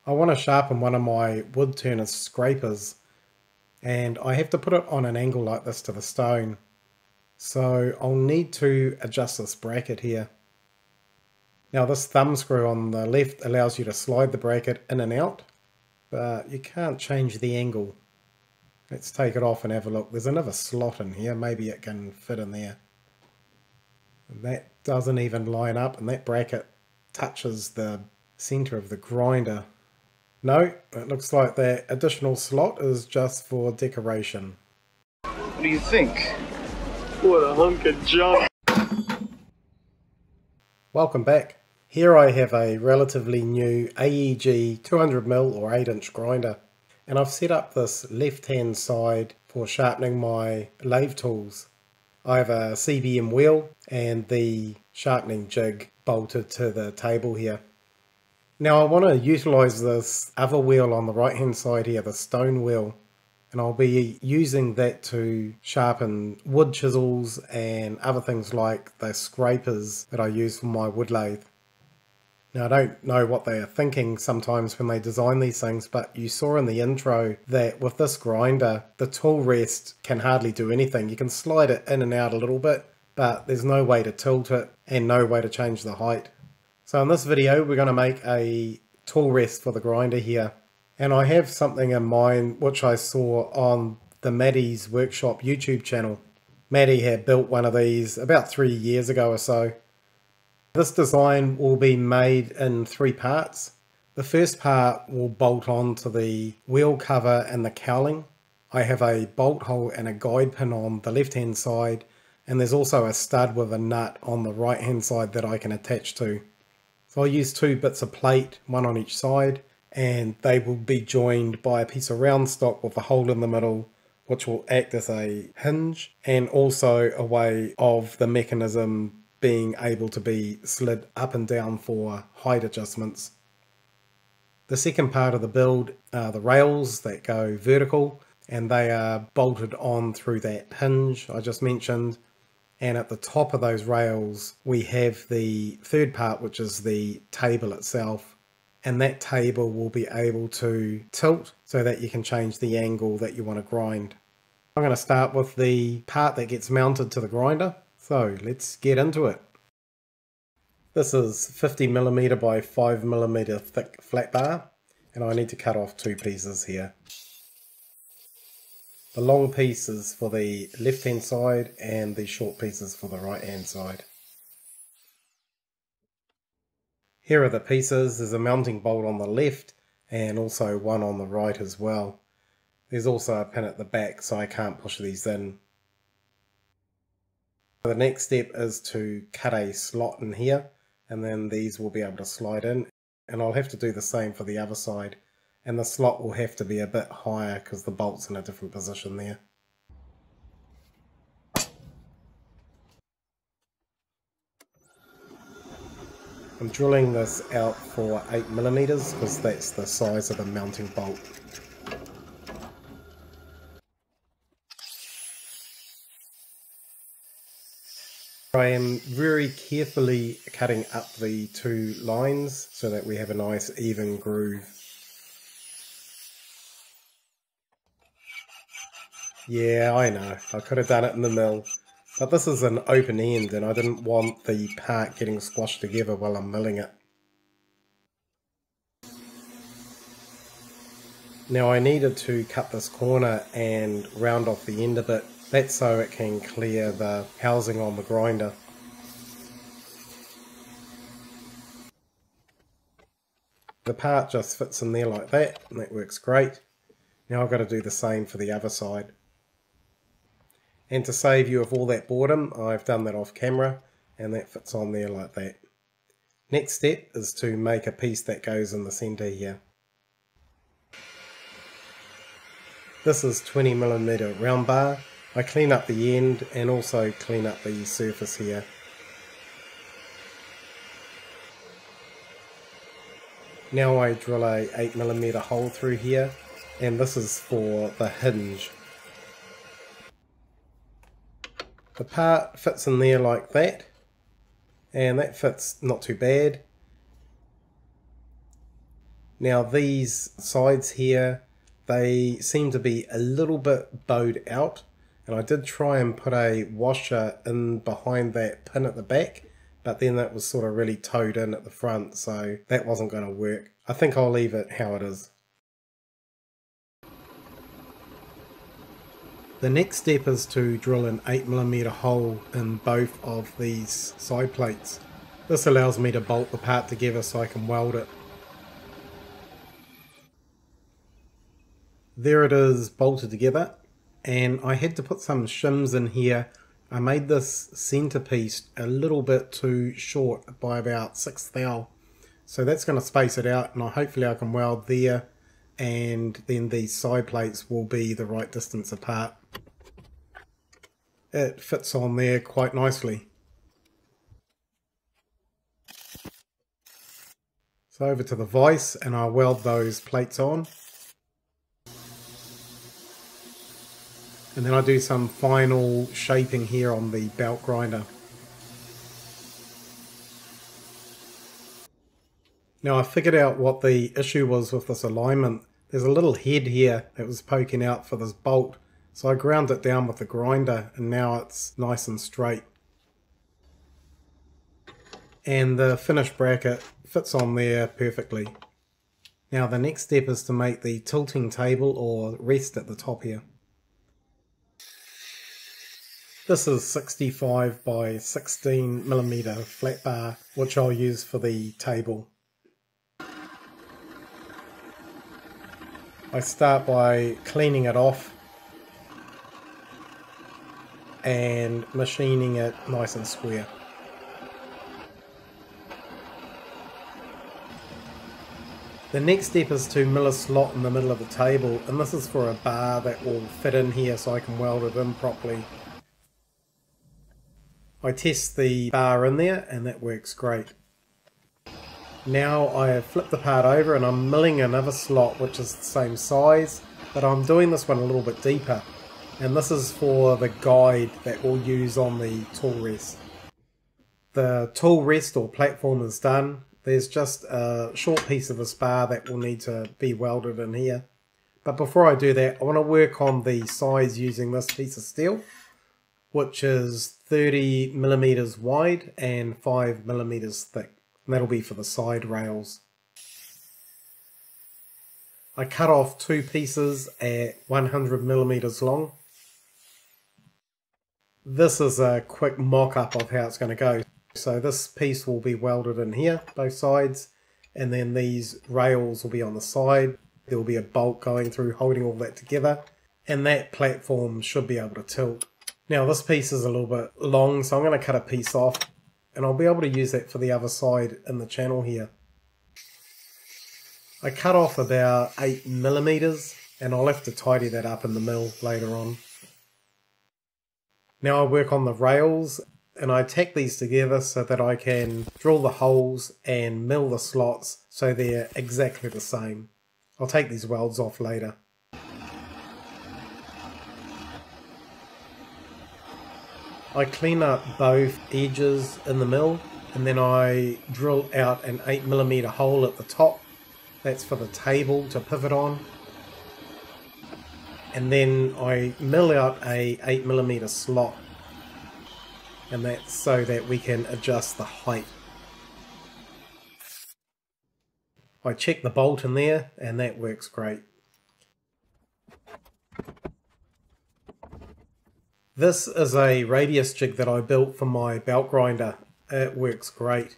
I want to sharpen one of my wood turner scrapers, and I have to put it on an angle like this to the stone. So I'll need to adjust this bracket here. Now this thumb screw on the left allows you to slide the bracket in and out, but you can't change the angle. Let's take it off and have a look. There's another slot in here, maybe it can fit in there. That doesn't even line up, and that bracket touches the center of the grinder. No, it looks like that additional slot is just for decoration. What do you think? What a hunk of junk. Welcome back. Here I have a relatively new AEG 200mm or 8-inch grinder, and I've set up this left hand side for sharpening my lathe tools. I have a CBM wheel and the sharpening jig bolted to the table here. Now I want to utilise this other wheel on the right hand side here, the stone wheel, and I'll be using that to sharpen wood chisels and other things like the scrapers that I use for my wood lathe. Now I don't know what they are thinking sometimes when they design these things, but you saw in the intro that with this grinder the tool rest can hardly do anything. You can slide it in and out a little bit, but there's no way to tilt it and no way to change the height. So in this video we're going to make a tool rest for the grinder here, and I have something in mind which I saw on the Maddie's Workshop YouTube channel. Maddie had built one of these about 3 years ago or so. This design will be made in 3 parts. The first part will bolt on to the wheel cover and the cowling. I have a bolt hole and a guide pin on the left hand side, and there's also a stud with a nut on the right hand side that I can attach to. So I'll use 2 bits of plate, one on each side, and they will be joined by a piece of round stock with a hole in the middle, which will act as a hinge and also a way of the mechanism being able to be slid up and down for height adjustments. The second part of the build are the rails that go vertical, and they are bolted on through that hinge I just mentioned. And at the top of those rails we have the third part, which is the table itself, and that table will be able to tilt so that you can change the angle that you want to grind. I'm going to start with the part that gets mounted to the grinder, so let's get into it. This is 50mm by 5mm thick flat bar, and I need to cut off 2 pieces here. The long piece is for the left hand side and the short pieces for the right hand side. Here are the pieces. There's a mounting bolt on the left and also one on the right as well. There's also a pin at the back, so I can't push these in. The next step is to cut a slot in here, and then these will be able to slide in, and I'll have to do the same for the other side, and the slot will have to be a bit higher because the bolt's in a different position there. I'm drilling this out for 8mm because that's the size of the mounting bolt. I am very carefully cutting up the 2 lines so that we have a nice even groove. Yeah, I know, I could have done it in the mill, but this is an open end and I didn't want the part getting squashed together while I'm milling it. Now I needed to cut this corner and round off the end of it. That's so it can clear the housing on the grinder. The part just fits in there like that, and that works great. Now I've got to do the same for the other side. And to save you of all that boredom, I've done that off camera, and that fits on there like that. Next step is to make a piece that goes in the centre here. This is 20mm round bar. I clean up the end and also clean up the surface here. Now I drill a 8mm hole through here, and this is for the hinge. The part fits in there like that, and that fits not too bad. Now these sides here, they seem to be a little bit bowed out, and I did try and put a washer in behind that pin at the back, but then that was sort of really towed in at the front, so that wasn't going to work. I think I'll leave it how it is. The next step is to drill an 8mm hole in both of these side plates. This allows me to bolt the part together so I can weld it. There it is bolted together, and I had to put some shims in here. I made this centerpiece a little bit too short by about 6 thou, so that's going to space it out, and hopefully I can weld there, and then these side plates will be the right distance apart. It fits on there quite nicely. So over to the vise, and I'll weld those plates on. And then I do some final shaping here on the belt grinder. Now I figured out what the issue was with this alignment. There's a little head here that was poking out for this bolt. So I ground it down with the grinder, and now it's nice and straight. And the finished bracket fits on there perfectly. Now the next step is to make the tilting table or rest at the top here. This is 65 by 16mm flat bar, which I'll use for the table. I start by cleaning it off and machining it nice and square. The next step is to mill a slot in the middle of the table, and this is for a bar that will fit in here so I can weld it in properly. I test the bar in there and that works great. Now I have flipped the part over and I'm milling another slot which is the same size, but I'm doing this one a little bit deeper. And this is for the guide that we'll use on the tool rest. The tool rest or platform is done. There's just a short piece of this bar that will need to be welded in here. But before I do that, I want to work on the size using this piece of steel, which is 30mm wide and 5mm thick. And that'll be for the side rails. I cut off 2 pieces at 100mm long. This is a quick mock-up of how it's going to go. So this piece will be welded in here, both sides, and then these rails will be on the side. There will be a bolt going through holding all that together, and that platform should be able to tilt. Now this piece is a little bit long, so I'm going to cut a piece off, and I'll be able to use that for the other side in the channel here. I cut off about 8mm, and I'll have to tidy that up in the mill later on. Now I work on the rails, and I tack these together so that I can drill the holes and mill the slots so they're exactly the same. I'll take these welds off later. I clean up both edges in the mill, and then I drill out an 8mm hole at the top. That's for the table to pivot on. And then I mill out a 8mm slot, and that's so that we can adjust the height. I check the bolt in there, and that works great. This is a radius jig that I built for my belt grinder. It works great.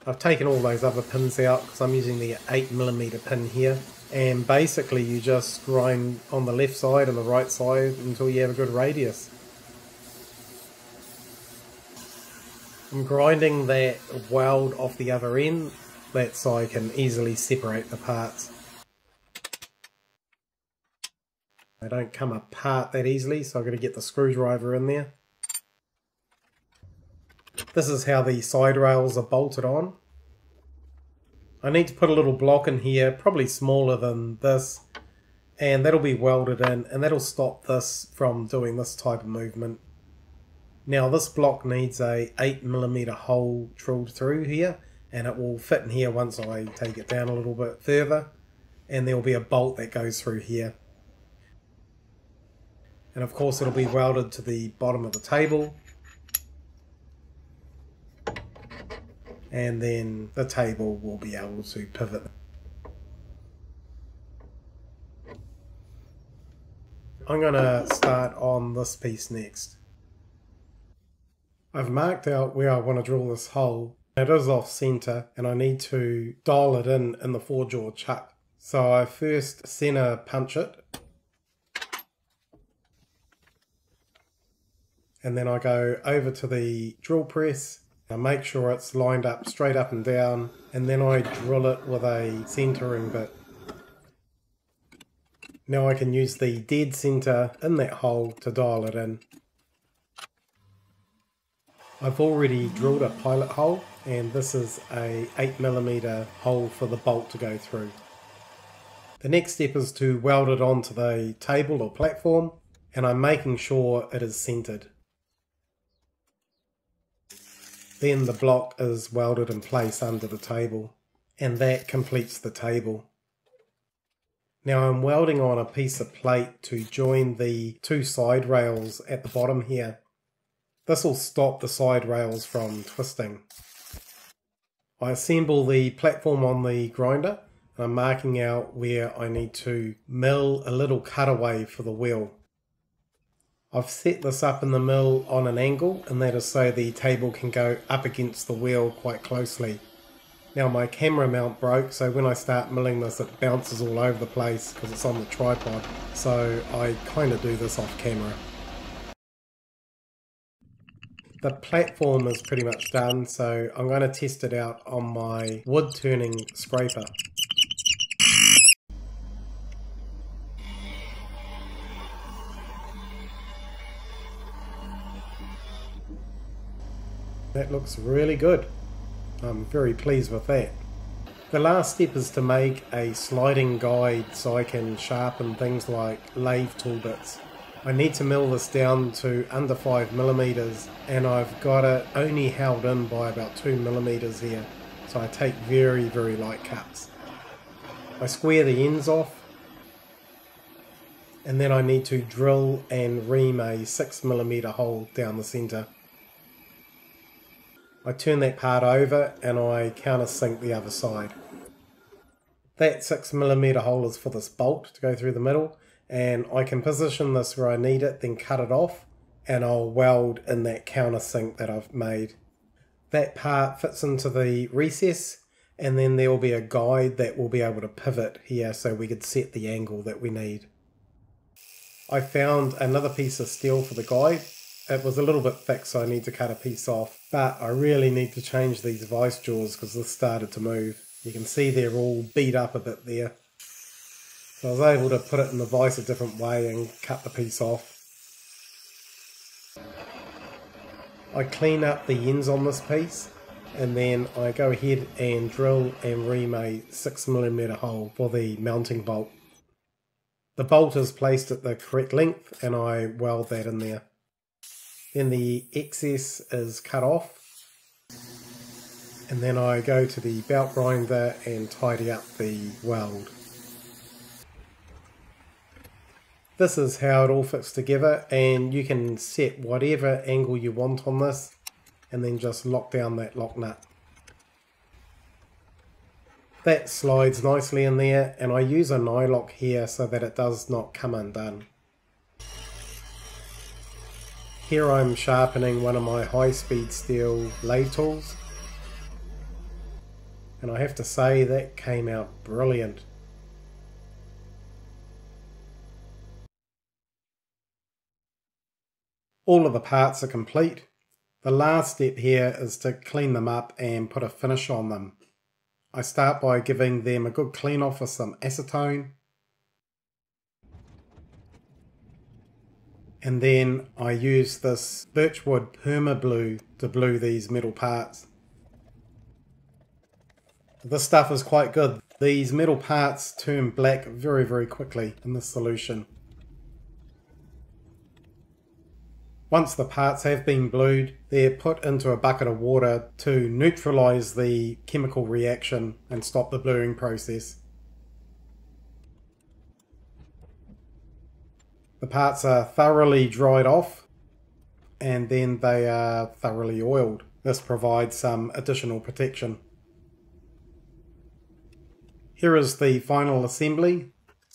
I've taken all those other pins out because I'm using the 8mm pin here, and basically you just grind on the left side and the right side until you have a good radius. I'm grinding that weld off the other end, that's so I can easily separate the parts. They don't come apart that easily, so I've got to get the screwdriver in there. This is how the side rails are bolted on. I need to put a little block in here, probably smaller than this, and that'll be welded in, and that'll stop this from doing this type of movement. Now this block needs a 8mm hole drilled through here, and it will fit in here once I take it down a little bit further. and there will be a bolt that goes through here. And of course it'll be welded to the bottom of the table. And then the table will be able to pivot. I'm going to start on this piece next. I've marked out where I want to drill this hole. It is off center and I need to dial it in the 4-jaw chuck. So I first center punch it. And then I go over to the drill press. I make sure it's lined up straight up and down, and then I drill it with a centering bit. Now I can use the dead center in that hole to dial it in. I've already drilled a pilot hole, and this is a 8mm hole for the bolt to go through. The next step is to weld it onto the table or platform, and I'm making sure it is centered. Then the block is welded in place under the table, and that completes the table. Now I'm welding on a piece of plate to join the 2 side rails at the bottom here. This will stop the side rails from twisting. I assemble the platform on the grinder, and I'm marking out where I need to mill a little cutaway for the wheel. I've set this up in the mill on an angle, and that is so the table can go up against the wheel quite closely. Now my camera mount broke, so when I start milling this it bounces all over the place because it's on the tripod, so I kind of do this off camera. The platform is pretty much done, so I'm going to test it out on my wood turning scraper. That looks really good. I'm very pleased with that. The last step is to make a sliding guide so I can sharpen things like lathe tool bits. I need to mill this down to under 5mm, and I've got it only held in by about 2mm here, so I take very light cuts. I square the ends off, and then I need to drill and ream a 6mm hole down the centre. I turn that part over and I countersink the other side. That 6mm hole is for this bolt to go through the middle, and I can position this where I need it, then cut it off, and I'll weld in that countersink that I've made. That part fits into the recess, and then there will be a guide that will be able to pivot here so we could set the angle that we need. I found another piece of steel for the guide. It was a little bit thick, so I need to cut a piece off, but I really need to change these vice jaws because this started to move. You can see they're all beat up a bit there. So I was able to put it in the vice a different way and cut the piece off. I clean up the ends on this piece, and then I go ahead and drill and ream a 6mm hole for the mounting bolt. The bolt is placed at the correct length and I weld that in there. Then the excess is cut off, and then I go to the belt grinder and tidy up the weld. This is how it all fits together, and you can set whatever angle you want on this and then just lock down that lock nut. That slides nicely in there, and I use a nylock here so that it does not come undone. Here I'm sharpening one of my high-speed steel lathe tools, and I have to say that came out brilliant. All of the parts are complete. The last step here is to clean them up and put a finish on them. I start by giving them a good clean off with some acetone. And then I use this Birchwood Perma Blue to blue these metal parts. This stuff is quite good. These metal parts turn black very quickly in this solution. Once the parts have been blued, they're put into a bucket of water to neutralize the chemical reaction and stop the bluing process. The parts are thoroughly dried off and then they are thoroughly oiled. This provides some additional protection. Here is the final assembly.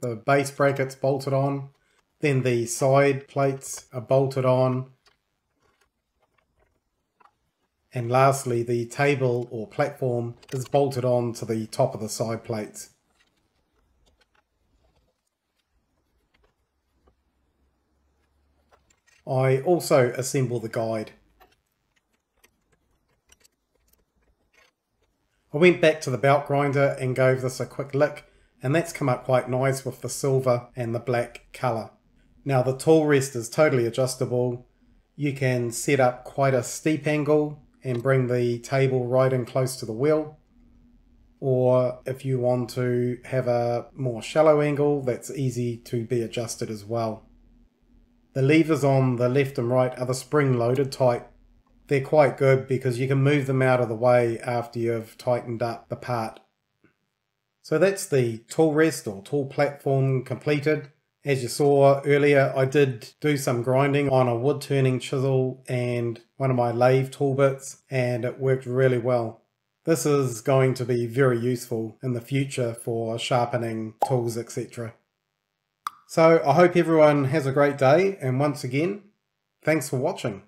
The base brackets bolted on, then the side plates are bolted on, and lastly the table or platform is bolted on to the top of the side plates. I also assemble the guide. I went back to the belt grinder and gave this a quick lick, and that's come up quite nice with the silver and the black colour. Now the tool rest is totally adjustable. You can set up quite a steep angle and bring the table right in close to the wheel, or if you want to have a more shallow angle, that's easy to be adjusted as well. The levers on the left and right are the spring-loaded type. They're quite good because you can move them out of the way after you've tightened up the part. So that's the tool rest or tool platform completed. As you saw earlier, I did do some grinding on a wood turning chisel and one of my lathe tool bits, and it worked really well. This is going to be very useful in the future for sharpening tools, etc. So I hope everyone has a great day, and once again, thanks for watching.